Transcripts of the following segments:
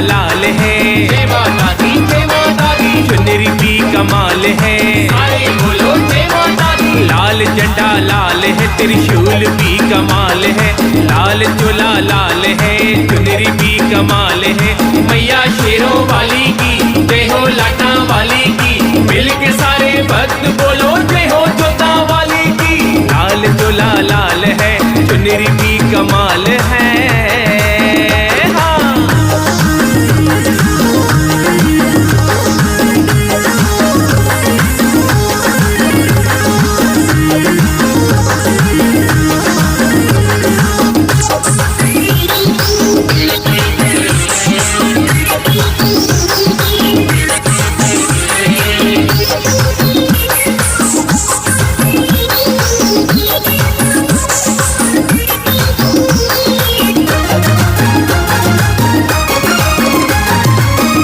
लाल है, जय माता दी जय माता दी। चुनरी भी कमाल है, अरे बोलो जय माता दी। लाल झंडा लाल है, त्रिशूल भी कमाल है, लाल चोला लाल है, चुनरी भी कमाल है। मैया शेरों वाली की जय हो, लाटा वाली की मिल के सारे भक्त बोलो जय हो, जोता वाली की। लाल चोला लाल है, चुनरी भी कमाल है।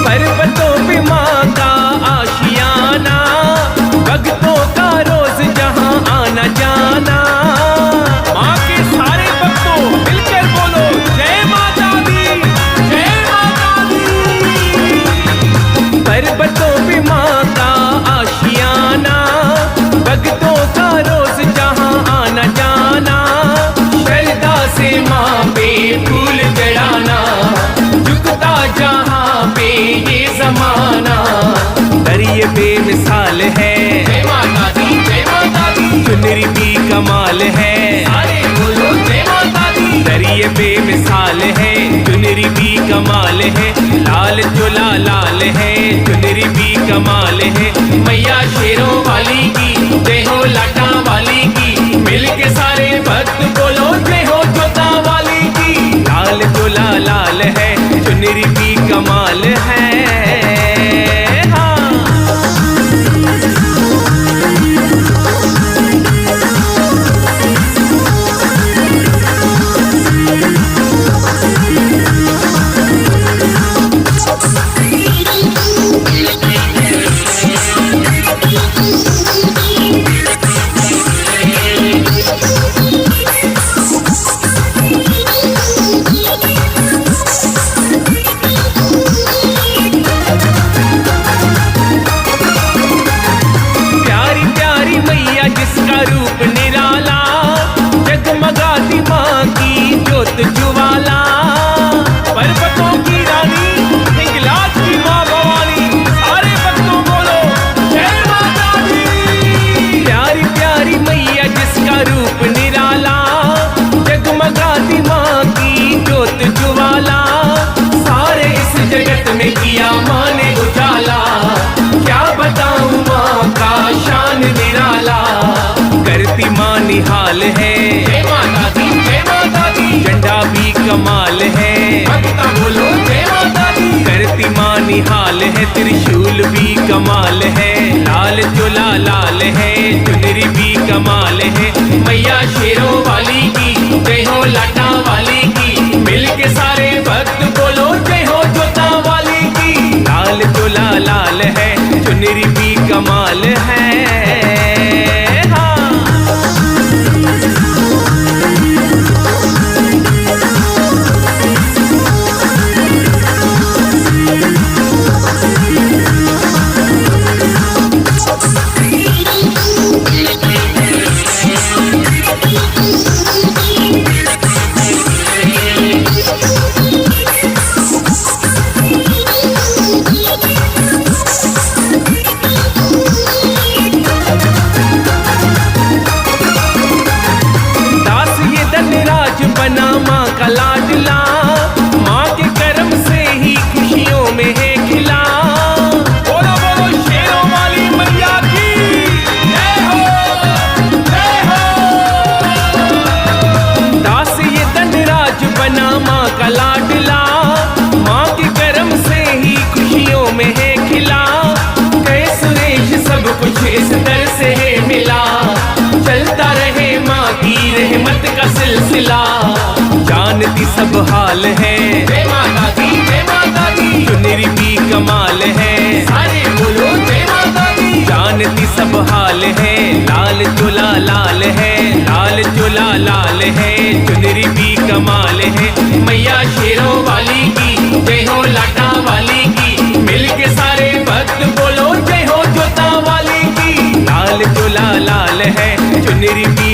पर्वतों पे माँ का आशियाना, भक्तों का रोज जहाँ आना जाना। माँ के सारे भक्तों मिलकर बोलो जय माता दी जय माता दी। पर्वतों पे माँ का आशियाना, भक्तों का रोज जहाँ आना जाना। श्रद्धा से माँ पे फूल चढ़ाना, झुकता जहाँ पे ये जमाना। दरिये बेमिसाल है, जय माता दी जय माता दी। चुनरी भी कमाल है, अरे बोलो जय माता दी। दरिये बेमिसाल है, चुनरी भी कमाल है, लाल चोला लाल है, चुनरी भी कमाल है। मैया शेरों वाली की जय हो, लाटा वाली की मिल के सारे भक्त बोलो जय हो, जोता वाली की। लाल चोला लाल है, चुनरी भी कमाल है। हाँ। प्यारी प्यारी मैया जिसका रूप निराला, जगमगाती माँ की ज्योत ज्वाला। पर्वतों की रानी, हिंगलाज की माँ भवानी, सारे भक्तों बोलो जय माता दी। प्यारी प्यारी मैया जिसका रूप निराला, जगमगाती माँ की ज्योत ज्वाला। सारे इस जगत में किया माँ ने उजाला, क्या बताऊं माँ का शान निराला। करती माँ निहाल है, जय माता दी जय माता दी। झंडा भी कमाल है, भक्ता बोलो जय माता दी। करती माँ निहाल है, त्रिशूल भी कमाल है, लाल चोला लाल है, चुनरी भी कमाल है। मैया शेरों वाली की जय हो, लाटा वाली की मिल के सारे भक्त बोलो जय हो, जोता वाली की। लाल चोला लाल है, चुनरी भी कमाल है। हाँ। दास ये धनराज बना माँ का लाडला, माँ के कर्म से ही खुशियों में है खिला। बोलो बोलो शेरों वाली मैया की जय हो जय हो। दास ये धनराज बना माँ का लाडला, माँ के कर्म से ही खुशियों में है खिला। गए सुरेश सब कुछ इस दर से है मिला, चलता रहे माँ की रहमत का सिलसिला। जान जानती सब हाल है, जय माता दी, जय माता दी, चुनरी भी कमाल है, सारे बोलो जय माता दी। जानती सब हाल है, लाल चोला लाल है, लाल चोला लाल है, चुनरी भी कमाल है। मैया शेरों वाली की जय हो, लाटा वाली की, मिलके सारे भक्त बोलो जय हो, जोता वाली की। लाल चोला लाल है, चुनरी भी